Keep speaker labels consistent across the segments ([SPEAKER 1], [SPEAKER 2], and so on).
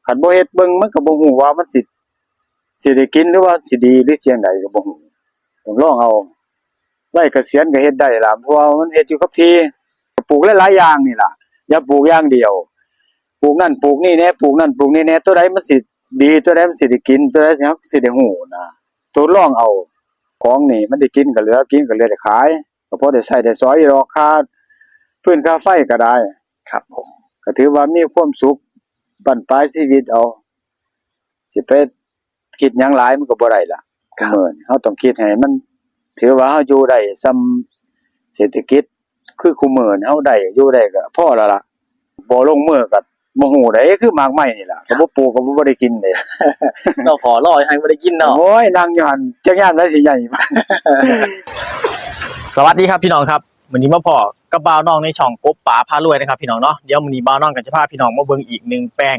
[SPEAKER 1] คันบ่เฮ็ดเบิ่งมันก็บ่ฮู้ว่ามันสิได้กินหรือว่าสิดีหรือเสียงใดก็บ่ฮู้ต้องลองเอาไว้เกษียณก็เฮ็ดได้ล่ะเพราะว่ามันเฮ็ดอยู่กับที่ปลูกหลายๆอย่างนี่ล่ะอย่าปลูกอย่างเดียวปลูกนั่นปลูกนี่แหน่ปลูกนั่นปลูกนี่แหน่ตัวใดมันสิดีตัวใดมันสิได้กินตัวใดสิได้ฮู้นะทดลองเอาของนี่มันได้กินก็เหลือกินก็เหลือได้ขายก็พอได้ใช้ได้สอยอยู่ดอกค่าพื้นค่าไฟก็ได้
[SPEAKER 2] ครับผม
[SPEAKER 1] ก็ถือว่ามีความสุขบั้นปลายชีวิตเอาสิไปคิดหยังหลายมันก็บ่ได้ล่ะเมื่อเฮาต้องคิดให้มันถือว่าเฮาอยู่ได้ส่ำเศรษฐกิจคือคุมื้อนี้เฮาได้อยู่ได้ก็พอแล้วล่ะบ่ลงมือก็บ่ฮู้ได้คือหมากไม้นี่ล่ะก็บ่ปลูกก็บ่ได้กินเด้
[SPEAKER 2] เนาะพอรอให้บ่ได้กินเนาะ
[SPEAKER 1] โอ้ยนั่งอยู่หั่นจักยามได้สิใหญ่
[SPEAKER 2] สวัสดีครับพี่น้องครับวันนี้มาพอกับบ่าวน้องในช่องกบป๋าพารวยนะครับพี่น้องเนาะเดี๋ยวมื้อนี้บ่าวน้องก็จะพาพี่น้องมาเบิ่งอีก1แปลง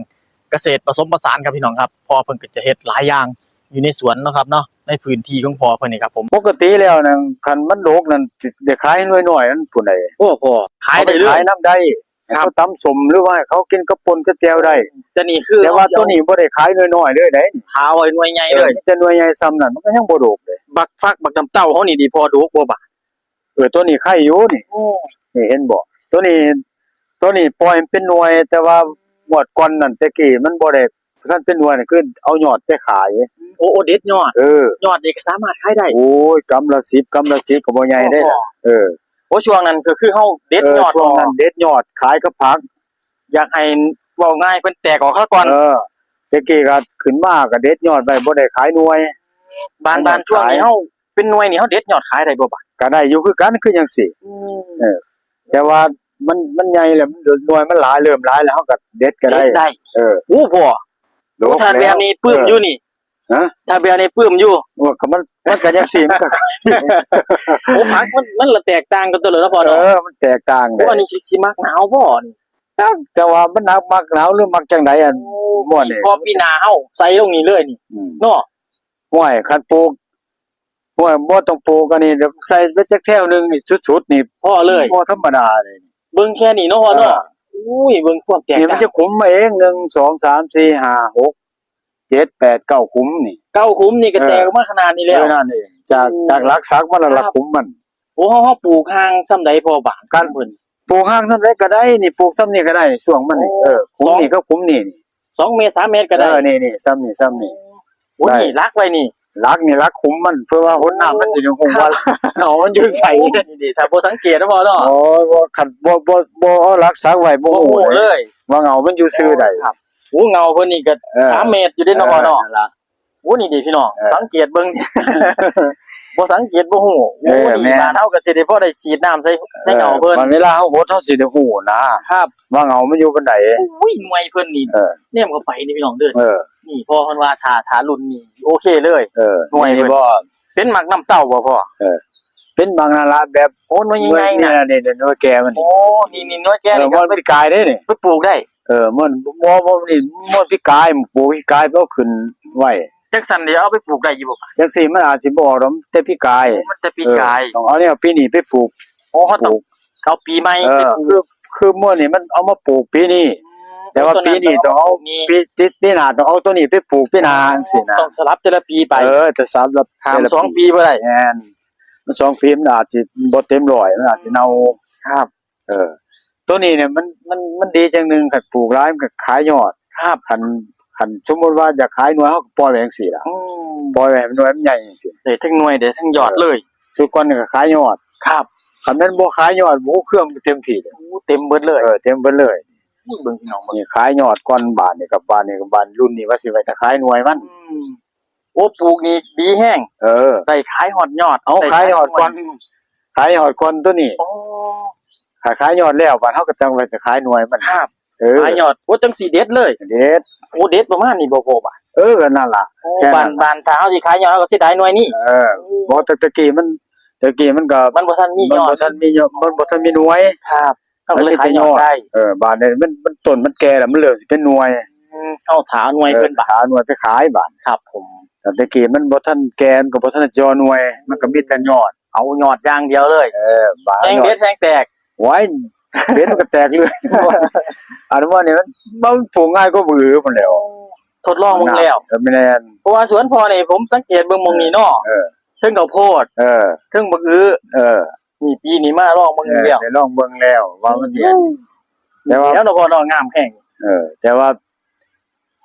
[SPEAKER 2] เกษตรผสมผสานครับพี่น้องครับพอเพิ่นก็จะเฮ็ดหลายอย่างอยู่ในสวนเนาะครับเนาะในพื้นที่ของพ่อเพิ่นนี่ครับผม
[SPEAKER 1] ปกติแล้วนั่นคันมันดกนั่นสิได้ขายน้อยๆนั่นพุ่นใด
[SPEAKER 2] โอ้พ่อขายได้เลย
[SPEAKER 1] ขายน้ำได้เขาตำสมหรือว่าเขากินกับป่นกับแจ่วได้
[SPEAKER 2] แต่นี่คือ
[SPEAKER 1] แต่ว่าตัวนี้บ่ได้ขายน้อยๆเลยเด้
[SPEAKER 2] หาไว้หน่วยใหญ่เลย
[SPEAKER 1] แต่หน่วยใหญ่ซ้ำนั่นมันก็ยังบ่ดกเลย
[SPEAKER 2] บักฟักบักน้ำเต้าเฮานี่ดีพอดกบ่บาด
[SPEAKER 1] ตัวนี้ไข่อยู่นี่นี่เห็นบ่ตัวนี้ปล่อยเป็นหน่วยแต่ว่าหมดก่อนนั่นแต่กี้มันบ่ได้ซั่นเป็นหน่วยนี่คือเอายอดไปขาย
[SPEAKER 2] โอ้เด็ดยอดยอดนี่ก็สามารถขายได้
[SPEAKER 1] โอ้ยกำละ10กำละ10ก็บ่ใหญ่เด้
[SPEAKER 2] โอ้ช่วงนั้นคือเฮาเด็ดยอด
[SPEAKER 1] ช่วงนั้นเด็ดยอดขายกับผัก
[SPEAKER 2] อยากให้เว้าง่ายเพิ่นแตกออกซะก่อน
[SPEAKER 1] แต่กี้ก็ขึ้นมาก็เด็ดยอดไว้บ่ได้ขายหน่วย
[SPEAKER 2] บานช่วงนี้เฮาเป็นหน่วยนี่เฮาเด็ดยอดขายได้บ่บาด
[SPEAKER 1] ก็ได้อยู่คือกันคือจังซี่แต่ว่ามันใหญ่แล้วมันหน่วยมันหลายเริ่มหลายแล้วเฮาก็เด็ดก็ได้
[SPEAKER 2] โอ้พ่อถ้าแบบนี้ปลื้มอยู่นี่
[SPEAKER 1] ฮะ
[SPEAKER 2] ถ้าแบบนี้ปลื้มอยู่
[SPEAKER 1] ว่าก็มันก็จังซี่มันก็
[SPEAKER 2] โอ้ผักมันละแตกต่างกันตัวเลยเนาะพ่อเนาะ
[SPEAKER 1] มันแตกต่าง
[SPEAKER 2] เด้อันนี้สิมักหนาวบ่นี่
[SPEAKER 1] แต่ว่ามันมักหนาวหรือมักจังได๋อันม่วนนี่
[SPEAKER 2] พอปีหน้าเฮาใส่ลงนี่เลยนี่เนาะ
[SPEAKER 1] ห้วยคันปลูกห้วยบ่ต้องปลูกอันนี้เดี๋ยวใส่ไปจักแถวนึงนี่สุดๆนี่
[SPEAKER 2] พอเลย
[SPEAKER 1] บ่ธรรมดาเลย
[SPEAKER 2] เบิ่งแค่นี้เนาะพ่อเนาะอุ้ยเบิ่งความแตก
[SPEAKER 1] นี่มันจะขุมมาเอง1 2 3 4 5 6 7 8 9ขุมนี่
[SPEAKER 2] 9ขุมนี่ก็แตกออกมาขนาดนี้แล้ว
[SPEAKER 1] นั่นเองจากหลักศักมันละขุมมัน
[SPEAKER 2] โอ้เฮาปลูกห่างซำใดพอบาง
[SPEAKER 1] กันเพิ่นปลูกห่างซำใดก็ได้นี่ปลูกซำนี้ก็ได้ช่วงมันนี่ขุมนี่ก็ขุมนี่
[SPEAKER 2] 2เมตร3เมตรก็ได้
[SPEAKER 1] นี่ซำนี่
[SPEAKER 2] โอ้นี่รักไว้นี่
[SPEAKER 1] รักขุมมันเพื่อว่าหนน้ำมันสิฮู้ว่ามันอยู่ไส
[SPEAKER 2] นี่ถ้าบ่สังเกตนะพ่อเนาะ
[SPEAKER 1] อ๋อบ่คันบ่เอารักษาไว้บ่ฮู้
[SPEAKER 2] เลย
[SPEAKER 1] ว่าเงามันอยู่ซื่อใด
[SPEAKER 2] ครับโอ้เงาเพิ่นนี่ก็3เมตรอยู่เด้เนาะพ่อเนาะโอ้นี่ดิพี่น้องสังเกตเบิ่งบ่สังเกตบ่ฮู้โอ้นี่บ้านเฮาก็สิได้พอได้ฉีดน้ำใส่เงาเพิ่น
[SPEAKER 1] บางเวลาเฮาโหดเฮาสิได้ฮู้นะครับว่าเงามันอยู่ปานใด
[SPEAKER 2] อุ้ยหน่วยเพิ่นนี่แนมเข้าไปนี่พี่น้องเด้อนี่พ่อเพิ่นว่าถ้ารุ่นนี้โอเคเลย
[SPEAKER 1] หน่วยนี่บ่
[SPEAKER 2] เป็นหมักน้ำเต้าบ่พ่อ
[SPEAKER 1] เป็นบางนาราแบบ
[SPEAKER 2] โอ้หน่วยใหญ่ๆ
[SPEAKER 1] นี่หน่วยแก่มัน
[SPEAKER 2] โอ้นี่หน่วยแก่นี่
[SPEAKER 1] มันพิกายเด้นี่
[SPEAKER 2] ไปปลูกได้
[SPEAKER 1] มันบ่นี่มันพิกายปลูกพิกายเอาขึ้นไว้
[SPEAKER 2] จักสั่นเดี๋ยวเอาไปปลูกได้อยู่บ่
[SPEAKER 1] จังซี่มันอาจสิบ่ออกดอกแต่พิกาย
[SPEAKER 2] มันแต่ปีกาย
[SPEAKER 1] ต้องเอาเนี่ยปีนี้ไปปลูก
[SPEAKER 2] โอ้เฮาต้องเอาปีใหม่ไปปลูก
[SPEAKER 1] คือมื้อนี้มันเอามาปลูกปีนี้แต่ว่าปีนี้ต้องเอาปีหน้าต้องเอาตัวนี้ไปปลูกปีหน้าจังซี่นะ
[SPEAKER 2] ต้องสลับแต่ละปีไป
[SPEAKER 1] แต่สลับ
[SPEAKER 2] แต่ละ2ปีบ่ได้
[SPEAKER 1] แม่นมัน2ปีมันอาจสิบ่เต็ม100มันอาจสิเน่า
[SPEAKER 2] ครับ
[SPEAKER 1] ตัวนี้เนี่ยมันดีจังนึงคันปลูกหลายมันก็ขายยอด
[SPEAKER 2] ครับ
[SPEAKER 1] คันสมมุติว่าจะขายหน่วยเฮาก็ปล่อยไว้จังซี่ล่ะปล่อยไว้ให้มันหน่วยมันใหญ่จังซี่
[SPEAKER 2] ได้ทั้งหน่วยได้ทั้งยอดเลย
[SPEAKER 1] ทุกคนนี่ก็ขายยอด
[SPEAKER 2] ครับ
[SPEAKER 1] คันแม่นบ่ขายยอดเครื่องเต็มที่
[SPEAKER 2] เต็มเบิดเลย
[SPEAKER 1] เต็มเบิดเลย
[SPEAKER 2] เบิ่งพี่น้อง
[SPEAKER 1] นี่ขายยอดก่อนบาทนี่กับบาทนี่กับบาทรุ่นนี้ว่าสิไว้ถ้าขายหน่วยมัน
[SPEAKER 2] โอ้ปลูกนี่ดีแฮงได้ขายฮอดยอด
[SPEAKER 1] เอาขายยอดก่อนตัวนี้ขายยอดแล้วบาทเฮาก็จังไว้จะขายหน่วยมัน
[SPEAKER 2] ครับขายยอดโอ้จังสิเด็ดเลย
[SPEAKER 1] เด็ด
[SPEAKER 2] โอ้เด็ดประมาณนี้บ่พอบาท
[SPEAKER 1] ก็นั่นล่ะ
[SPEAKER 2] บ้านถ้าเฮาสิขายยอดเฮาก็สิได้หน่วยนี้
[SPEAKER 1] บ่ตะกี้มันก็
[SPEAKER 2] มันบ่ทันมียอด
[SPEAKER 1] มันบ่ทันมีหน่วย
[SPEAKER 2] ครับต้องเลยขายยอดได้
[SPEAKER 1] บาทนี่มันต้นมันแก่แล้วมันเริ่มสิเป็นหน่วย
[SPEAKER 2] เฮาถาหน่วยเพิ่นบาท
[SPEAKER 1] หาหน่วยไปขายบาท
[SPEAKER 2] ครับผม
[SPEAKER 1] แต่ตะกี้มันบ่ทันแก่มันก็บ่ทันจอหน่วยมันก็มีแต่ยอด
[SPEAKER 2] เอายอดอย่างเดียวเลย
[SPEAKER 1] บาท
[SPEAKER 2] แทงเด็ดแทงแตก
[SPEAKER 1] ไว้เด็ดมันก็แตกเลยอันว่านี่มันปลูกง่ายก็บื้อพุ่นแล้ว
[SPEAKER 2] ทดลองมึงแล้ว
[SPEAKER 1] ก็ไม่แน่น
[SPEAKER 2] เพราะว่าสวนพ่อนี่ผมสังเกตเบิ่งหม่องนี้เนาะ
[SPEAKER 1] เออ
[SPEAKER 2] เทิงข้าวโพด
[SPEAKER 1] เออ
[SPEAKER 2] เทิงบักอื้อ
[SPEAKER 1] เออ
[SPEAKER 2] นี่ปีนี้มาลองเบิ่งแล้ว
[SPEAKER 1] ได้ลองเบิ่งแล้วว่ามันสิแต่ว่า
[SPEAKER 2] แล้วเนาะพ่อเนาะงามแห้ง
[SPEAKER 1] แต่ว่า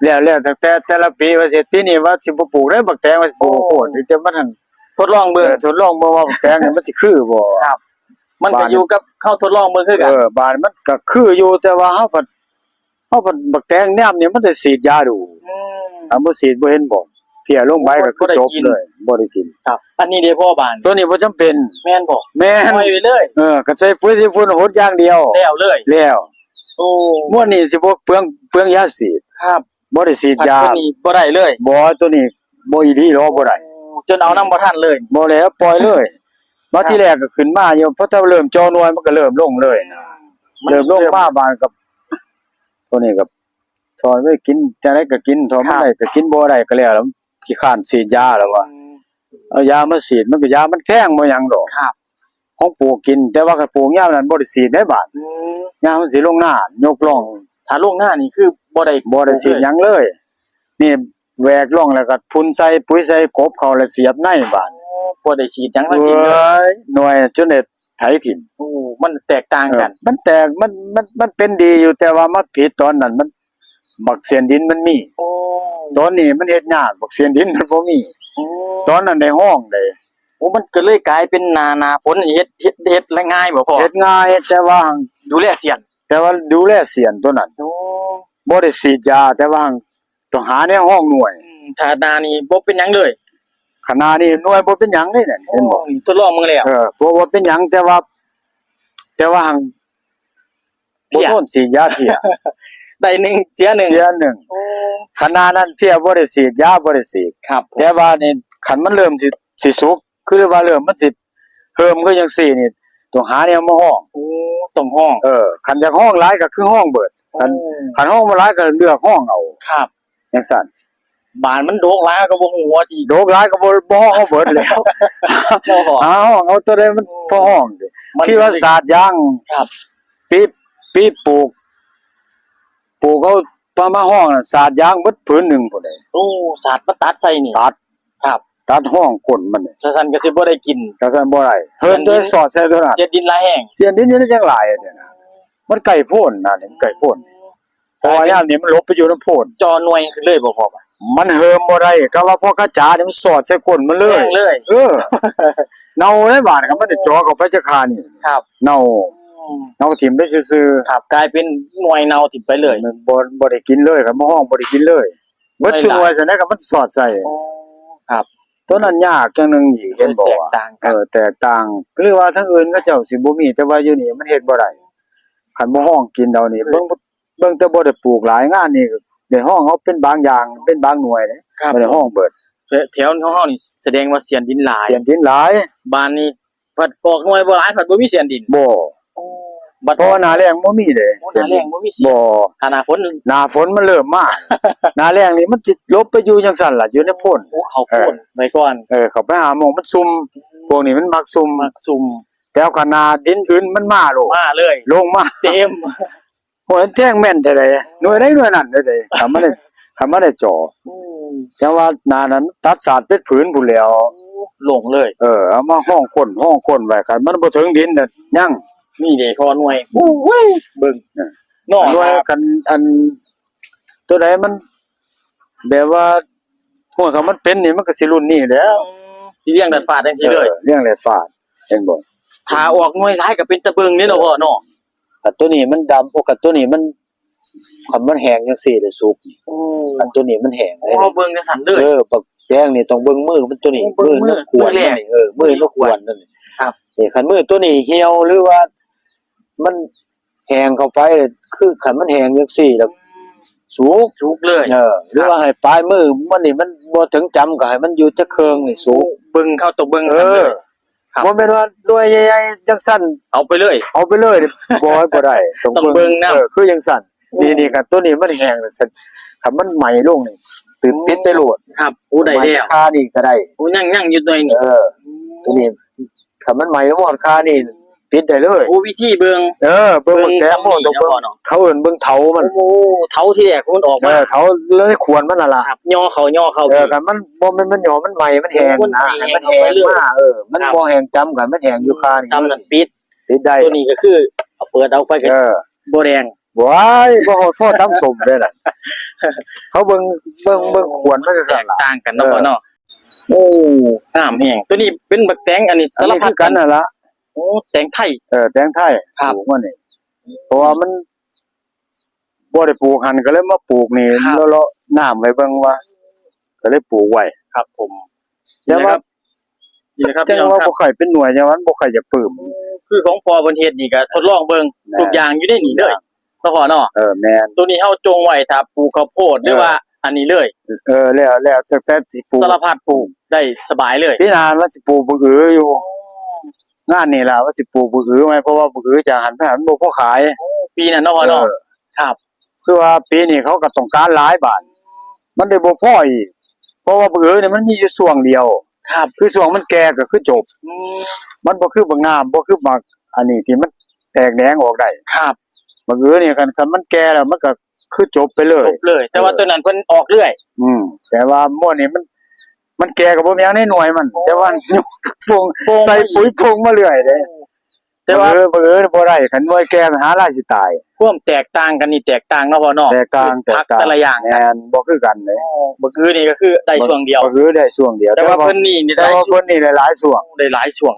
[SPEAKER 1] แล้วตั้งแต่แต่ละปีว่าสิปีนี้ว่าสิบ่ปลูกได้บักแตงว่าสิปลูกโคตรแต่มันหั่น
[SPEAKER 2] ทดลองเบิ่ง
[SPEAKER 1] ทดลองเบิ่งว่าบักแตงนี่มันสิคือบ่
[SPEAKER 2] ครับ มันก็อยู่กับเข้าทดลองเบิ่งคือกัน
[SPEAKER 1] บานมันก็คืออยู่แต่ว่าเฮาพัดบักแตงแนมนี่มันได้ฉีดยาดูบ่ฉีดบ่เห็นบ่เพียลงไปก็คือจบเลยบ่ได้กิน
[SPEAKER 2] ครับ อันนี้เด้พ่อบาน
[SPEAKER 1] ตัวนี้บ่จำเป็น
[SPEAKER 2] แม่นบ่
[SPEAKER 1] แม่น
[SPEAKER 2] ปล่อยไปเลย
[SPEAKER 1] ก็ใส่ปุ๋ยสิฝุ่นหดอย่างเดียว
[SPEAKER 2] แล้วเลย
[SPEAKER 1] แล้ว
[SPEAKER 2] โอ้
[SPEAKER 1] ม่วนนี้สิบ่เปลืองยาฉีด
[SPEAKER 2] ครับ
[SPEAKER 1] บ่ได้ฉีดยา
[SPEAKER 2] อันนี้บ่ได้เลย
[SPEAKER 1] บ่ตัวนี้บ่อีหลีหรอกบ่ได้
[SPEAKER 2] จนเอานำบ่ทันเลย
[SPEAKER 1] บ่แล้วปล่อยเลยมาที่แรกก็ขึ้นมาอยู่พอถ้าเริ่มจอหน่วยมันก็เริ่มลงเลยนะเริ่มลงมาบานกับตัวนี้ก็ถอนไว้กินจังได๋ก็กินถอนบ่ได้ก็กินบ่ได้ก็แล้วขี้คร้านฉีดยาแล้วว่าเอายามาฉีดมันก็ยามันแพงบ่หยังดอก
[SPEAKER 2] ครับ
[SPEAKER 1] ของปลูกกิน แต่ว่าคันปลูกยามนั้นบ่ได้ฉีดได้บาดยามมันสิลงหน้ายกล่อง
[SPEAKER 2] ถ้าลงหน้านี่คือบ่ได้
[SPEAKER 1] บ่ได้ฉีดหยังเลย นี่แหวกล่องแล้วก็พ่นใส่ปุ๋ยใส่กบเขาแล้วเสียบในบาด
[SPEAKER 2] บ่ได้ฉีดหยังทั้งสิ้นเลย
[SPEAKER 1] หน่วยจนได้ไถถิ่น
[SPEAKER 2] โอ้มันแตกต่างกัน
[SPEAKER 1] มันแตกมันเป็นดีอยู่แต่ว่ามันผิดตอนนั้นมันบักเสียนดินมันมี
[SPEAKER 2] โอ้
[SPEAKER 1] ตอนนี้มันเฮ็ดยากบักเสียนดินมันบ่มี ตอนนั้นได้ห้องได้
[SPEAKER 2] โอ้มันก็เลยกลายเป็นนาฝนเฮ็ดและง่ายบ่พ่อ
[SPEAKER 1] เฮ็ดง่าย
[SPEAKER 2] ดูแลเสียน
[SPEAKER 1] แต่ว่าดูแลเสียนตัวนั้น
[SPEAKER 2] โอ้
[SPEAKER 1] บ่ได้ฉีดยาแต่ว่าต้องหาในห้องหน่วย
[SPEAKER 2] ถ้านานี่บ่เป็นหยังเลย
[SPEAKER 1] ขนาดนี้หน่วยบ่เป็นหยังเลยเนี่ยเห็นบ่
[SPEAKER 2] ทดลองมึงแล้ว
[SPEAKER 1] บ่เป็นหยังแต่ว่าหั่งบ่ทนฉีดยาเที่ย
[SPEAKER 2] ได้หนึ่งเสียหนึ่ง
[SPEAKER 1] เสียหนึ่ง
[SPEAKER 2] โอ้
[SPEAKER 1] ขนาดนั้นเที่ยบ่ได้ฉีดยาบ่ได้ฉีด
[SPEAKER 2] ครับ
[SPEAKER 1] แต่ว่านี่คันมันเริ่มสิสุกคือว่าเริ่มมันสิเพิ่มคือจังซี่นี่ต้องหาแนวมาห้อง
[SPEAKER 2] โอ้ต้องห้อง
[SPEAKER 1] คันอยากห้องหลายก็คือห้องเบิดคันห้องบ่หลายก็เลือกห้องเอา
[SPEAKER 2] ครับ
[SPEAKER 1] จังซั่น
[SPEAKER 2] บานมันโดกหลายก็บ่ฮู้ว่าสิ
[SPEAKER 1] โดกหลายก็บ่ห้องเอาเบิดแล้ว
[SPEAKER 2] บ่พอ
[SPEAKER 1] เอาตัวใดมันพอห้องดิที่ว่าศาสตร์ยาง
[SPEAKER 2] ครับ
[SPEAKER 1] ปีปลูกเอาประมาห้องน่ะศาสตร์ยางเบิดผืนหนึงพุ่นเด้
[SPEAKER 2] โอ้สาดมาตัดใส่นี่
[SPEAKER 1] ตัด
[SPEAKER 2] ครับ
[SPEAKER 1] ตัดห้องก้นมันนี่
[SPEAKER 2] ซะซั่นก็สิบ่ได้กิน
[SPEAKER 1] จังซั่นบ่ได้เพิ่นตัวสอดใส่ตัวนั้น
[SPEAKER 2] เสียดินหลายแห้ง
[SPEAKER 1] เสียนดินนี่จังหลายอะเนี่ยนะมันไก่โพ่นนะนี่มันไก่โพ่นเพราะว่ายามนี้มันหลบไปอยู่น้ำโพ่น
[SPEAKER 2] จอหน่วยขึ้นเลยบ่พอป่ะ
[SPEAKER 1] มันเหิมบ่ได้ก็ว่าพอกระจานี่มันสอดใส่ก้นมันเลย
[SPEAKER 2] แห้งเลย
[SPEAKER 1] เน่าได้บาดก็มันได้จ่อเข้าไปจักคานี่
[SPEAKER 2] ครับ
[SPEAKER 1] เน่าถิ่มไปซื่อ
[SPEAKER 2] ครับกลายเป็นหน่วยเนาถิ่มไปเลย
[SPEAKER 1] ๆมันบ่ได้กินเลยครับมาห้องบ่ได้กินเลยเบิดชื่อไว้ซั่นนะก็มันสอดใส่
[SPEAKER 2] ครับ
[SPEAKER 1] ตัวนั้นยากจังหนึงอีกเห็นบ่
[SPEAKER 2] แตก
[SPEAKER 1] ว่า
[SPEAKER 2] ต่างกัน
[SPEAKER 1] แตกต่างหรือว่าทั้งอื่นเขาเจ้าสิบ่มีแต่ว่าอยู่นี่มันเฮ็ดบ่ได้คันบ่ห้องกินเดานี่เบิ่งแต่บ่ได้ปลูกหลายงานนี่ได้ห้องเขาเป็นบางอย่างเป็นบางหน่วยเด้
[SPEAKER 2] ครับ
[SPEAKER 1] บ่ได้ห้องเบิด
[SPEAKER 2] แถวของเฮานี่แสดงว่าเสียนดินหลาย
[SPEAKER 1] เสียนดินหลาย
[SPEAKER 2] บ้านนี้ผัดออกหน่วยบ่หลายผัดบ่มีเสียนดิน
[SPEAKER 1] บ่
[SPEAKER 2] บัด
[SPEAKER 1] เพราะว่าหน้าแล้งบ่มีเด้
[SPEAKER 2] หน้าแรงบ่มีเสียน
[SPEAKER 1] บ่
[SPEAKER 2] ถ้าหน้าฝน
[SPEAKER 1] หน้าฝนมันเริ่มมา หน้าแล้งนี่มันสิลบไปอยู่จังซั่นล่ะอยู่ในพ่น
[SPEAKER 2] โอ้เขาโค่นไว้ก่อน
[SPEAKER 1] เขาไปหาหม่องมันซุ่มพวกนี้มันมักซุ่ม
[SPEAKER 2] มักซุ่ม
[SPEAKER 1] แต่ว่าขนาดดินอื่นมันมาโลด
[SPEAKER 2] มาเลย
[SPEAKER 1] ลงมา
[SPEAKER 2] เต็ม
[SPEAKER 1] โอ้ยแท่งแม่นแต่ใดหน่วยใดหน่วยนั้นเด้อทำมาได้จ่อแต่ว่าหนานั้นตัดสาดเป็นผืนพุ่นแล้ว
[SPEAKER 2] หลงเลย
[SPEAKER 1] เอามาห้องก้นไว้คันมันบ่ถึงดินน่ะยัง
[SPEAKER 2] นี่เด้คอหน่วยโอ้ยเบิ่งเนาะ
[SPEAKER 1] หน่วยกันอันตัวใดมันแบบว่าหัวเขามันเป็นนี่มันก็สิรุ่นนี้แหล้ว
[SPEAKER 2] สิเลี้ยงดัดฟ้าจังซี่เลย
[SPEAKER 1] เรื่องแหลฟาดเห็นบ่
[SPEAKER 2] ถ้าออกหน่วยหลายก็เป็นตะเบิงนี่เนาะพ่อเนาะ
[SPEAKER 1] อันตัวนี้มันดำกับตัวนี้มันคันมันแห้งจังซี่ได้สุก
[SPEAKER 2] โอ้
[SPEAKER 1] อันตัวนี้มันแห้งเลย
[SPEAKER 2] เบิ่งจังซั่นเลย
[SPEAKER 1] ปักแป้งนี่ต้องเบิ่งมือมันตัวนี้
[SPEAKER 2] เบิ่งมือ
[SPEAKER 1] นกขวด
[SPEAKER 2] มือแรก
[SPEAKER 1] นี่มือนกขวดนั่น
[SPEAKER 2] ครับ
[SPEAKER 1] นี่คันมือตัวนี้เหี่ยวหรือว่ามันแห้งเข้าไปคือคันมันแห้งจังซี่แล้วสุก
[SPEAKER 2] เลย
[SPEAKER 1] หรือว่าให้ปลายมือมันนี่มันบ่ถึงจำก็ให้มันอยู่จักเครื่องนี่สุก
[SPEAKER 2] เบิ่งเข้าตะเบิ่งซั่นเลย ครับ
[SPEAKER 1] บ่แม่นว่าด้วยใหญ่ๆจังซั่น
[SPEAKER 2] เอาไปเลย
[SPEAKER 1] เอาไปเลยบ่ได้
[SPEAKER 2] ต้องเบิ่งนำ
[SPEAKER 1] คือจังซั่นนี่ๆกันตัวนี้มันแห้งแล้วซั่นถ้ามันไหม้ลงนี่ปิดไปโลด
[SPEAKER 2] ครับโอ้ได้แล้ว
[SPEAKER 1] คานี่ก็ได้
[SPEAKER 2] โอ้ยังอยู่หน่อยนี่
[SPEAKER 1] ตัวนี้ถ้ามันไหม้หมดคานี่ ปิดได้เลย
[SPEAKER 2] โอ้วิธีเบิ่ง
[SPEAKER 1] เบิ่งบักแตงโม
[SPEAKER 2] เบิ่
[SPEAKER 1] ต้อง
[SPEAKER 2] ง
[SPEAKER 1] เบิ่ง
[SPEAKER 2] เนาะ
[SPEAKER 1] เขาเอิ้นเบิ่งเถามัน
[SPEAKER 2] โอ้เท้าที่แรกมันออกมา
[SPEAKER 1] เถาเลยขวนมันน่ะล่ะ
[SPEAKER 2] ครับย่อเข้า
[SPEAKER 1] คันมันบ่แม่นมันหยอมันใหม่มันแห้งนะให้มันแห้งมามันบ่แห้งจำกันมันแห้งอยู่คานี่
[SPEAKER 2] จำนั่นปิด
[SPEAKER 1] ติดได้
[SPEAKER 2] ตัวนี้ก็คือเอาเปิดเอาไปก็บ่แดง
[SPEAKER 1] ว้ายบ่ฮอดพ่อตำส้มเด้ล่ะเขาเบิ่งขวนมันจัง
[SPEAKER 2] แต
[SPEAKER 1] ซั่น
[SPEAKER 2] ก
[SPEAKER 1] ล่ะ
[SPEAKER 2] ต่างกันเนาะพ่อเนาะโอ้งามแฮงตัวนี้เป็นบักแตงอันนี้
[SPEAKER 1] อั
[SPEAKER 2] สานร
[SPEAKER 1] นี้
[SPEAKER 2] พั
[SPEAKER 1] คื
[SPEAKER 2] ด
[SPEAKER 1] อกันน่ะล่ะ
[SPEAKER 2] โอ้แตงไทย
[SPEAKER 1] แตงไทย
[SPEAKER 2] ครับ
[SPEAKER 1] ปลูกมันนี่เพราะว่ามันบ่ได้ปลูกหันก็เลยมาปลูกนี่
[SPEAKER 2] ครับ
[SPEAKER 1] เลาะๆน้ำไว้เบิ่งว่า ก็เลยปลูกไว้
[SPEAKER 2] ครับผม
[SPEAKER 1] แต่ว่า
[SPEAKER 2] นี่นะครับ
[SPEAKER 1] จั
[SPEAKER 2] พี่
[SPEAKER 1] ง
[SPEAKER 2] น้อง
[SPEAKER 1] ว่า
[SPEAKER 2] ครับ
[SPEAKER 1] บ่ค่อยเป็นหน่วยจังว่ามันบ่ค่อยจะปลื้ม
[SPEAKER 2] คือของพ่อเพิ่นเฮ็ดนี่ก็ทดลองเบิ่ง
[SPEAKER 1] แม่
[SPEAKER 2] ทุกอย่างอยู่ในนี่เลยเนาะพ่อเนาะ
[SPEAKER 1] แม่น
[SPEAKER 2] ตัวนี้เฮาจงไว้ถ้าปลูกข้าวโพดหรือว่าอันนี้เลย
[SPEAKER 1] แล้วแต่สิปลูก
[SPEAKER 2] สารพัดปลูกได้สบายเลย
[SPEAKER 1] พี่นานว่าสิปลูกบักอืออยู่งานนี่ล่ะว่าสิปลูกบักอือไหมเพราะว่าบักอือจะหันไปหันบ่พอขาย
[SPEAKER 2] ปีนั้นเนาะพ่อเนาะครับ
[SPEAKER 1] คือว่าปีนี้เขาก็ต้องการหลายบาทมันได้บ่พออีกเพราะว่าบักอือนี่มันมีอยู่ช่วงเดียว
[SPEAKER 2] ครับ
[SPEAKER 1] คือช่วงมันแก่ก็คือจบ มันบ่คือบักน้ำบ่คือบักอันนี้ที่มันแตกแหนงออกได้
[SPEAKER 2] ครับ
[SPEAKER 1] บักอือนี่คันมันแก่แล้วมันก็คือจบไปเลย
[SPEAKER 2] จบเลย แต่ว่าตัวนั้นเพิ่นออกเรื่อย
[SPEAKER 1] แต่ว่าหม้อนี่มันแก่ก็บ่มีหยังในหน่วยมัน แต่ว่าปง
[SPEAKER 2] โป่ง
[SPEAKER 1] ใส่ปุ๋ยปงมาเรื่อยเด้
[SPEAKER 2] แต่ว่า
[SPEAKER 1] บักอือบ่ได้คันหน่วยแก่มันหาหลายสิตาย
[SPEAKER 2] ความแตกต่างกันนี่แตกต่างเนาะพ่อเนาะ
[SPEAKER 1] แตกต่าง
[SPEAKER 2] ผักแต่ละอย่าง
[SPEAKER 1] แม่นบ่คือกันเด้
[SPEAKER 2] บ่คือนี่ก็คือได้ช่วงเดียว
[SPEAKER 1] บักอือได้ช่วงเดียว
[SPEAKER 2] แต่ว่าเพิ่นนี่ได้
[SPEAKER 1] แต่
[SPEAKER 2] หลาย
[SPEAKER 1] ว่า
[SPEAKER 2] ช่วง
[SPEAKER 1] เพิ่นนี่ได้หลายช่วง
[SPEAKER 2] ได้หลายช่วง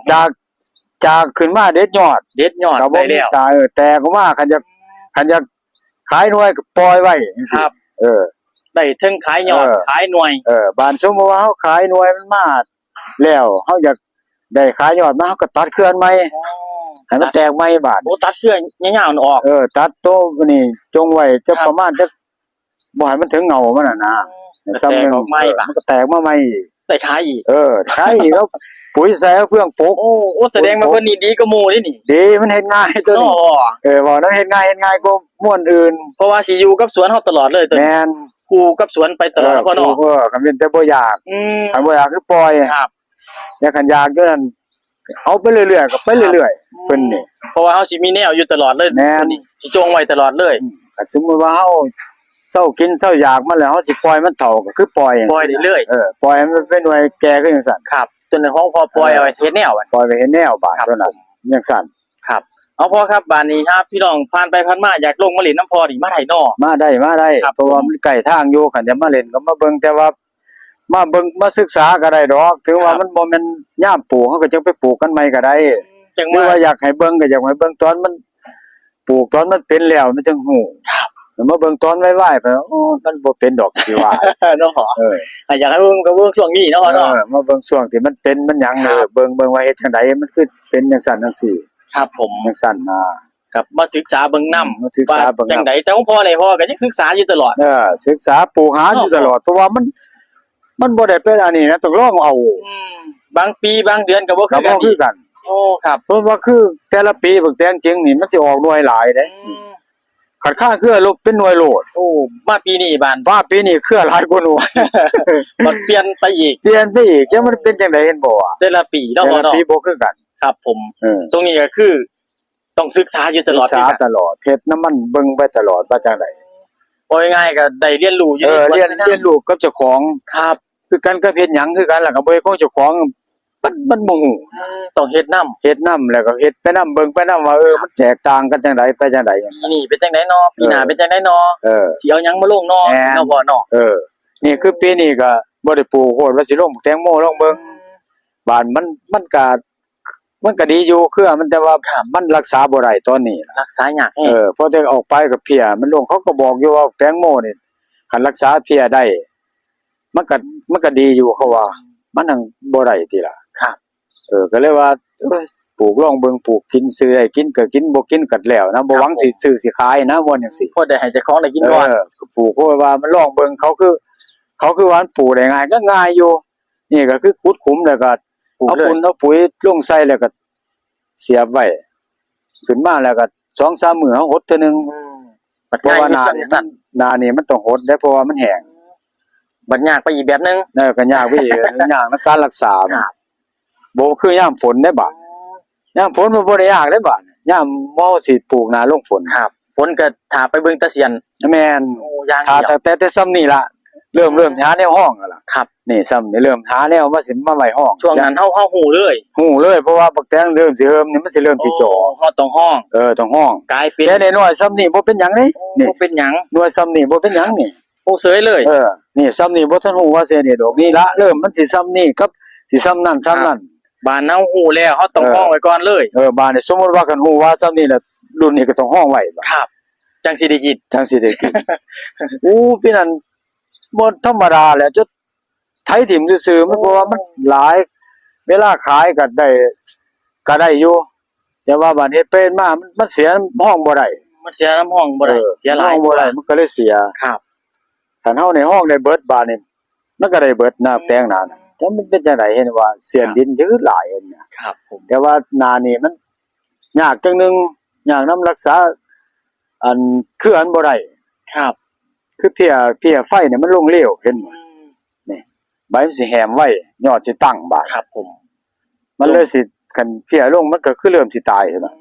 [SPEAKER 1] จากขึ้นมาเด็ดยอด
[SPEAKER 2] เด็ดยอด
[SPEAKER 1] ก็บ่
[SPEAKER 2] ได้
[SPEAKER 1] มี
[SPEAKER 2] แล้ว
[SPEAKER 1] ตายแต่ก็มาคันจะขายหน่วยก็ปล่อยไว้จัง
[SPEAKER 2] ค
[SPEAKER 1] ซี่
[SPEAKER 2] รับ
[SPEAKER 1] เออ
[SPEAKER 2] ได้เทิงขายยอดขายหน่วย
[SPEAKER 1] บ้านสมมุติว่าเฮาขายหน่วยมันมาแล้วเฮาอยากได้ขายยอดมาเฮาก็ตัดเคลื่อนใหม่ให้มันแตกใหม่บาด
[SPEAKER 2] โอ้ตัดเครื่องยาวๆนี่ออก
[SPEAKER 1] ตัดโตนี่จงไว้จะ
[SPEAKER 2] ครับ
[SPEAKER 1] ประมาณจะบ่ให้มันถึงเงามันน่ะนะ
[SPEAKER 2] แตกออกใหม่บาด
[SPEAKER 1] มันก็แตกมาใหม่อีก
[SPEAKER 2] ได้ขายอีก
[SPEAKER 1] ขายอีกแล้วปุ๋ยใส่เอาเครื่องปลูก
[SPEAKER 2] โอ้แสดงว่าเพิ่นนี่ดีกว่าหมู่เด้นี่
[SPEAKER 1] ดีมันเฮ็ดง่ายตัว
[SPEAKER 2] เนา
[SPEAKER 1] นี้
[SPEAKER 2] ะ
[SPEAKER 1] บ่นำเฮ็ดง่ายกว่าม่วนอื่น
[SPEAKER 2] เพราะว่าสิอยู่กับสวนเฮาตลอดเลยตัวนี้
[SPEAKER 1] แม่น
[SPEAKER 2] คู่กับสวนไปตลอดพ่อเนาะ
[SPEAKER 1] ก็เป็นแต่บ่อยาก คันบ่อยากคือปล่อย
[SPEAKER 2] ครับ
[SPEAKER 1] แต่คันอยากอยู่นั่นเอาไปเรื่อยๆก็ไปเรื่อยๆเพิ่นนี่
[SPEAKER 2] เพราะว่าเฮาสิมีแนวอยู่ตลอดเลย
[SPEAKER 1] แม่น
[SPEAKER 2] ตัวนี้สิจงไว้ตลอดเลย
[SPEAKER 1] ถ้าสมมุติว่าเฮาเซากินเซาอยากมันแล้วเฮาสิปล่อยมันเฒ่าก็คือปล่อย
[SPEAKER 2] ปล่อยได้เลย
[SPEAKER 1] ปล่อยให้มันเป็นหน่วยแก่ขึ้นจังซั่น
[SPEAKER 2] ครับจนในห้องพอปล่อยเอาไว้เฮ็ดแนวอะ
[SPEAKER 1] ปล่อยไปเห็นแนวบาด
[SPEAKER 2] ครับ
[SPEAKER 1] เท่านั้นจังซั่น
[SPEAKER 2] ครับ เอาพ่อครับบ้านนี้ครับพี่น้องผ่านไปผ่านมาอยากลงมาเล่นน้ำพอนี่มาได้เนาะ
[SPEAKER 1] มาได้
[SPEAKER 2] ครับ
[SPEAKER 1] เพราะว่ามันใกล้ทางอยู่คันจะมาเล่นก็มาเบิ่งแต่ว่ามาเบิ่งมาศึกษาก็ได้ดอกถึงว่ามันบ่แม่นยามปลูกเฮาก็จังไปปลูกกันใหม่ก็ได้
[SPEAKER 2] จัง
[SPEAKER 1] หรือ
[SPEAKER 2] ว่า
[SPEAKER 1] ว่าอยากให้เบิ่งก็อยากให้เบิ่งตอนมันปลูกตอนมันเป็นแล้วมันจังฮู้แต่มาเบิ่งตอนไว้ๆไปโอ้มันบ่เป็นดอกสิว่า
[SPEAKER 2] เนาะ
[SPEAKER 1] เออ
[SPEAKER 2] อยากให้เบิ่งก็เบิ่งช่วงนี้เนาะเนาะ
[SPEAKER 1] มาเบิ่งช่วงที่มันเป็นมันหยัง
[SPEAKER 2] ครับ
[SPEAKER 1] เบิ่งว่าเฮ็ดจังไดมันคือเป็นจังซั่นจังซี่
[SPEAKER 2] ครับผม
[SPEAKER 1] จังซั่นนะ
[SPEAKER 2] ครับมาศึกษาเบิ่งนำ
[SPEAKER 1] มาศึกษาเบิ่งนำ
[SPEAKER 2] จังไดแต่ของพ่อนี่พ่อก็ยังศึกษาอยู่ตลอด
[SPEAKER 1] ศึกษาปลูกหาอยู่ตลอดเพราะว่ามันบ่ได้เป็นอันนี้นะต้องลองเอา
[SPEAKER 2] บางปีบางเดือนก็บ่
[SPEAKER 1] ก็
[SPEAKER 2] คือ
[SPEAKER 1] บ่
[SPEAKER 2] กัน
[SPEAKER 1] คื
[SPEAKER 2] อี
[SPEAKER 1] อก กัน
[SPEAKER 2] โอ้ครับ
[SPEAKER 1] เพราะว่าคือแต่ละปีบักแตงจริงนี่มันสิออกหน่วยหลายเด้คันค่าเครือลบเป็นหน่วยโหลด
[SPEAKER 2] โอ้มาปีนี้บ้าน
[SPEAKER 1] ว่าปีนี้เครือหลายกว่าหน่วย
[SPEAKER 2] มันเปลี่ยนไปอีก
[SPEAKER 1] เปลี่ยนไปอีกจังมันเป็นจังไดเห็นบ่ว่า
[SPEAKER 2] แต่ละปีเนาะ
[SPEAKER 1] แต่
[SPEAKER 2] พ่อ
[SPEAKER 1] ละ
[SPEAKER 2] เนาะ
[SPEAKER 1] ปีบ่คือกัน
[SPEAKER 2] ครับผม
[SPEAKER 1] เออ
[SPEAKER 2] ตรงนี้ก็คือต้องศึกษาอยู่ตลอด
[SPEAKER 1] ศึกษาตลอดเฮ็ดน้ำมันเบิ่งไปตลอดว่าจังได
[SPEAKER 2] บ่ง่ายๆก็ได้เรียนรู้อยู่ในสวน
[SPEAKER 1] เรียนรู้กับเจ้าของ
[SPEAKER 2] ครับ
[SPEAKER 1] คือกันกับเฮ็ดหยังคือกันล่ะก็บ่เฮ็ดของเจ้าของมันบ่ฮู้
[SPEAKER 2] ต้องเฮ็ดนำ
[SPEAKER 1] เฮ็ดนํแล้วก็เฮ็ดไปนํเบิ่งไปนํว่ามันแตกต่างกันจังไดไปจังไดจัง
[SPEAKER 2] ปี
[SPEAKER 1] ซี่
[SPEAKER 2] นี้เป็นจังได๋เนาะปีหน้าเป็นจังได๋เนาะ
[SPEAKER 1] เออ
[SPEAKER 2] สิเอาหยังมาลงเนาะ
[SPEAKER 1] แม่น
[SPEAKER 2] เนาะพ่อเนาะ
[SPEAKER 1] นี่คือปีนี้ก็บ่ได้ปลูกโหดว่าสิลงแตงโมลองเบิ่งบ้านมันก็ดีอยู่คือมันแต่ว่ามันรักษาบ่ได้ตอนนี้
[SPEAKER 2] รักษายากแฮง
[SPEAKER 1] พอแต่ออกไปก็เพลียมันลงเขาก็บอกอยู่ว่าแตงโมนี่คันรักษาเพลียได้มันก็ดีอยู่เขาว่า มันหังบ่ได้ติล่ะ
[SPEAKER 2] ครับ
[SPEAKER 1] ก็เลยว่าปลูกลองเบิ่งปลูกกินซื้อได้กินก็กินบ่กินก็แล้วนะบ่หวังสิซื้อสิขายนะม่วนจังซี่
[SPEAKER 2] พอได้ให้เจ้าของได้กินก่อน
[SPEAKER 1] ก็ปลูกเพราะว่ามันลองเบิ่งเขาคือว่ามันปลูกได้ง่ายก็ง่ายอยู่ นี่ก็คือขุดขุมแล้วก็
[SPEAKER 2] ปลูก
[SPEAKER 1] เอา
[SPEAKER 2] เลย
[SPEAKER 1] ปุ๋ยลงใส่แล้วก็เสียบไว้ขึ้นมาแล้วก็ 2-3 มื้อเฮาหดเทื่อนึง
[SPEAKER 2] บัด
[SPEAKER 1] เพราะ
[SPEAKER 2] ง่าย
[SPEAKER 1] ว่า
[SPEAKER 2] มี
[SPEAKER 1] หน้านี่มันต้องหดได้เพราะว่ามันแห้ง
[SPEAKER 2] บัดยากไปอีกแบบนึง
[SPEAKER 1] ก็ยากไปอีกยากในการรักษา
[SPEAKER 2] ครับ
[SPEAKER 1] บ่คือยามฝนได้บาด ยามฝนมันบ่ได้ยากเด้บาดยามเมาสิปลูกหน้าลงฝน
[SPEAKER 2] ครับฝนก็ถ้าไปเบิ่งตะเสียน
[SPEAKER 1] แม่น
[SPEAKER 2] โอ้ยาง
[SPEAKER 1] ถ้า
[SPEAKER 2] เดียว
[SPEAKER 1] แต่ซ้ำนี่ล่ะเริ่มหาแนวห้องแล้วล่ะ
[SPEAKER 2] ครับ
[SPEAKER 1] นี่ซ้ำนี่เริ่มหาแนวมาสิมาไว้ห้อง
[SPEAKER 2] ช่วงนั้นเฮาฮู้เลย
[SPEAKER 1] ฮู้เลยเพราะว่าบักแตงเริ่มสิเฮิมนี่มันสิเริ่มสิจ่อ
[SPEAKER 2] เฮาต้องห้อง
[SPEAKER 1] ต้องห้อง
[SPEAKER 2] กลายเป็น
[SPEAKER 1] แต่น้อยๆซ้ำนี่บ่เป็นหยังเด้นี่
[SPEAKER 2] บ่เป็นหยัง
[SPEAKER 1] หน่วยซ้ำนี่บ่เป็นหยังนี่
[SPEAKER 2] โอ้เสยเลย
[SPEAKER 1] นี่ซ้ำนี่บ่ทันฮู้ว่าสินี่ดอกนี่ละเริ่มมันสิซ้ำนี่กับสิซ้ำนั่นซ้ำนั่น
[SPEAKER 2] บ้านเฮาฮู้แล้วเฮาต้องห้องไว้ก่อนเลย
[SPEAKER 1] บ้านนี่สมมุติว่าคันฮู้ว่าซ้ำนี่แหละรุ่นนี้ก็ต้องห้องไว้บัด
[SPEAKER 2] ครับ จังสิได้กิน
[SPEAKER 1] จังสิได้กิน พี่นั่นบ่ธรรมดาแหละจะไถถิ่มซื่อๆมันเพราะว่ามันหลาย เวลาขายก็ได้อยู่แต่ว่าบัดเฮ็ดเป็นมามันเสียห้องบ่ได้
[SPEAKER 2] มันเสียน้ำห้องบ่ได้เสียหลาย
[SPEAKER 1] ห้องบ่ได้มันก็เลยเสีย
[SPEAKER 2] ครับ
[SPEAKER 1] คันเฮาในห้องได้เบิดบาดนี่มันก็ได้เบิดน้าแตงหน้าน่ะแต่มันเป็นจังไดเห็นว่าเสียนดินยืดหลายอันเนี่ย
[SPEAKER 2] ครับผม
[SPEAKER 1] แต่ว่าหน้านี่มันยากจังหนึงยากนำรักษาอันคืออันบ่ได้
[SPEAKER 2] ครับ
[SPEAKER 1] คือเพียไฟเนี่ยมันลงเร็วเห็นบ่ใบมันสิแหมไว้ยอดสิตั้งบาด
[SPEAKER 2] ครับผม
[SPEAKER 1] มันเลยสิคันเพียลงมันก็คือเริ่มสิตายเห็นบ่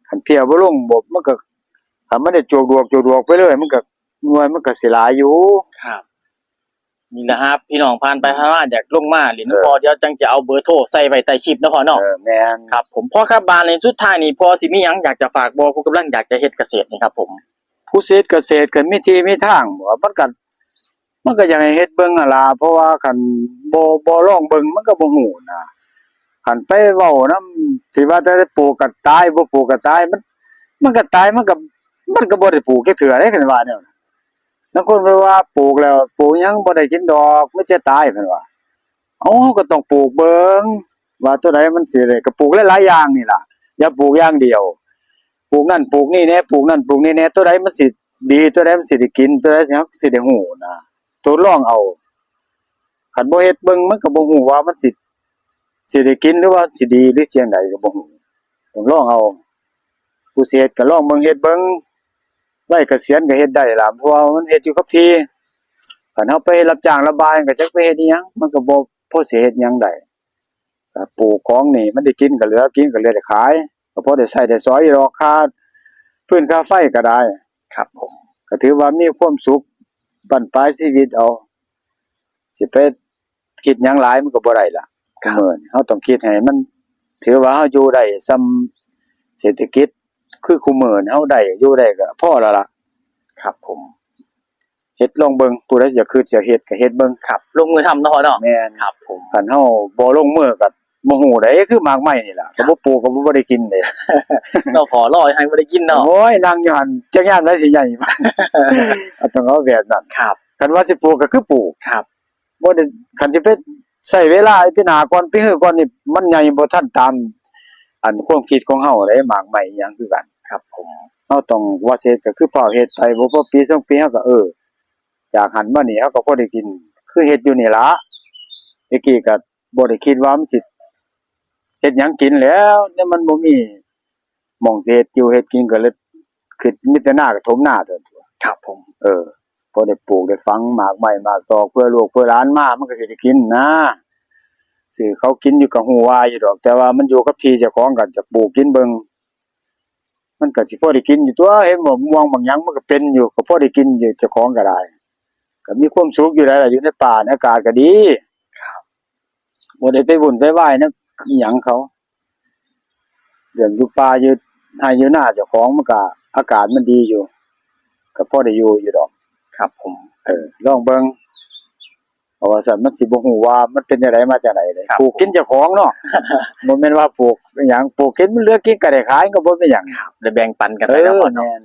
[SPEAKER 1] คันเพียบ่ลงบ่มันก็ถ้ามันได้จวกดวกไปเลยมันก็หน่วยมันก็สิหลายอยู่
[SPEAKER 2] ครับนี่นะครับพี่น้องผ่านไปผ่านมาอยากลงมาหลินพอเดี๋ยวจังจะเอาเบอร์โทรใส่ไว้ใต้คลิปเนาะพ่อเนาะ
[SPEAKER 1] แม่น
[SPEAKER 2] ครับผมพ่อครับบ้านในสุดท้ายนี่พอสิมีหยังอยากจะฝากบ่ผู้กำลังอยากจะเฮ็ดเกษตรนี่ครับผม
[SPEAKER 1] ผู้เกษตรก็มีที่มีทางบ่มันก็อยากให้เฮ็ดเบิ่งนั่นล่ะเพราะว่าคันบ่ลองเบิ่งมันก็บ่ฮู้นะคันไปเว้านำสิว่าแต่ปลูกก็ตายบ่ปลูกก็ตายมันก็ตายมันก็บ่ได้ปลูกจักเทื่อเด้คันว่าแนวนั้นบางคนเพิ่นว่าปลูกแล้วปลูกหยังบ่ได้กินดอกมันจะตายเพิ่นว่าเอ้าก็ต้องปลูกเบิ่งว่าตัวใดมันสิได้ก็ปลูกหลายๆอย่างนี่ล่ะอย่าปลูกอย่างเดียวปลูกนั่นปลูกนี่แหน่ปลูกนั่นปลูกนี่แหน่ตัวใดมันสิดีตัวใดมันสิได้กินตัวใดสิได้ฮู้นะทดลองเอาคันบ่เฮ็ดเบิ่งมันก็บ่ฮู้ว่ามันสิได้กินหรือว่าสิดีหรือเสียงใดก็บ่ฮู้ต้องลองเอาผู้สิเฮ็ดก็ลองเบิ่งเฮ็ดเบิ่งไว้เกษียณก็เฮ็ดได้ล่ะเพราะว่ามันเฮ็ดอยู่กับที่คันเฮาไปรับจ้างระบายก็จักไปเฮ็ดอีหยังมันก็บ่พอสิเฮ็ดหยังได้ก็ปลูกของนี่มันได้กินก็เหลือกินก็เหลือได้ขายก็พอได้ใช้ได้สอยอยู่ดอกค่าพื้นค่าไฟก็ได้
[SPEAKER 2] ครับผม
[SPEAKER 1] ก็ถือว่ามีความสุขบั้นปลายชีวิตเอาสิไปคิดหยังหลายมันก็บ่ได้ล่ะเมื่อนี้เฮาต้องคิดให้มันถือว่าเฮาอยู่ได้ส่ำเศรษฐกิจคือคุมื้อนี้เฮาได้อยู่ได้ก็พอแล้วล่ะ
[SPEAKER 2] ครับผม
[SPEAKER 1] เฮ็ดลองเบิ่งผู้ใดจะคิดจะเฮ็ดก็เฮ็ดเบิ่ง
[SPEAKER 2] ครับลงมือทำเนาะพ่อเนาะ
[SPEAKER 1] แม่น
[SPEAKER 2] ครับผม
[SPEAKER 1] คันเฮาบ่ลงมือก็บ่ฮู้ได้คือหมากไม้นี่ล่ะก็บ่ปลูกก็บ่ได้กินเด้
[SPEAKER 2] เนาะพอรอให้บ่ได้กินเนาะ
[SPEAKER 1] โอ้ยนั่งอยู่หั่นจักยามได้สิใหญ่ ต้องเอาแบบนั้น
[SPEAKER 2] ครับ
[SPEAKER 1] คันว่าสิปลูกก็คือปลูก
[SPEAKER 2] ครับ
[SPEAKER 1] บ่ได้คันสิไปใช้เวลาไปหน้าก่อนไปฮื้อก่อนนี่มันใหญ่บ่ทันตามอันความคิดของเฮาเด้หมากไม้อิหยังคือกัน
[SPEAKER 2] ครับผม
[SPEAKER 1] เฮาต้องว่าสิเฮ็ดก็คือเฝ้าเฮ็ดไปบ่พอปี2ปีเฮาก็จากหันมานี่เฮาก็พอได้กิน คือเฮ็ดอยู่นี่ล่ะตะกี้ก็บ่ได้คิดว่ามันสิเฮ็ดหยังกินแหล้วแต่มันบ่มีหม้องสิเฮ็ดอยู่เฮ็ดกินก็เลยคิดมีแต่หน้าก็ถมหน้าเท่านั้น
[SPEAKER 2] ครับผม
[SPEAKER 1] พอได้ปลูกได้ฝังหมากไม้หมากตอกเพื่อลูกเพื่อหลานมามันก็สิได้กินนะสิเขากินอยู่ก็ฮู้ว่าอยู่ดอกแต่ว่ามันอยู่กับที่เจ้าของก็จะปลูกกินเบิ่งมันก็สิพอได้กินอยู่ตัวเห็นบ่ม่วงบางหยังมันก็เป็นอยู่ก็พอได้กินอยู่เจ้าของก็ได้ก็มีความสุขอยู่แล้วล่ะอยู่ในป่าในอากาศก็ดีครับบ่ได้ไปวุ่นไปวายนำอีหยังเขาเรื่องอยู่ป่าอยู่ให้อยู่หน้าเจ้าของมันก็อากาศมันดีอยู่ก็พอได้อยู่ดอก
[SPEAKER 2] ครับผม
[SPEAKER 1] ลองเบิ่งเพราะว่าสัตว์มันสิบ่ฮู้ว่ามันเป็นจังไดมาจากไหนเลยปลูกกินเจ้าของเนาะ บ่แม่นว่าปลูกอิหยังปลูกกินมันเหลือกินก็ได้ขายก็บ่เป็นหยัง
[SPEAKER 2] ได้แบ่งปันกันไปเนาะพ่อเนาะ
[SPEAKER 1] แม่น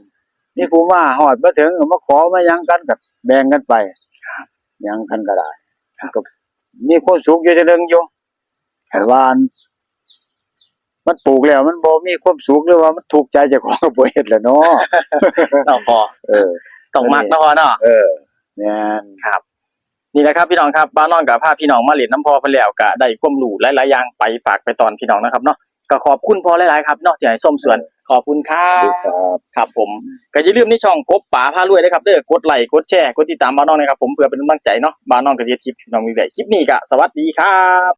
[SPEAKER 1] นี่ผู้มาฮอดมาถึงก็มาขอมาหยังกันก็แบ่งกันไปหยังกันก็ได้ก็มีความสุขอยู่จังนึงอยู่แต่ว่ามันปลูกแล้วมันบ่มีความสุขหรือว่ามันทุกข์ใจเจ้าของก็บ่เฮ็ดแหล้วเนาะ
[SPEAKER 2] เนาะพ่อต้องมักเนาะพ่อเนาะ
[SPEAKER 1] แม่น
[SPEAKER 2] ครับนี่แหละครับพี่น้องครับบ้านนอนกับพาพี่น้องมาเล่นน้ำพอไปแล้วก็ได้ความรู้หลายๆอย่างไปฝากไปตอนพี่น้องนะครับเนาะก็ขอบคุณพอหลายๆครับเนาะที่ให้ส้มสวนขอบคุณครับครับผมก็อย่าลืมในช่องกบป๋าพารวยด้วยครับเด้อกดไลค์กดแชร์กดติดตามบ้านนอนนะครับผมเพื่อเป็นกำลังใจเนาะบ้านนอนก็เฮ็ดคลิปพี่น้องมีไว้คลิปนี้ก็สวัสดีครับ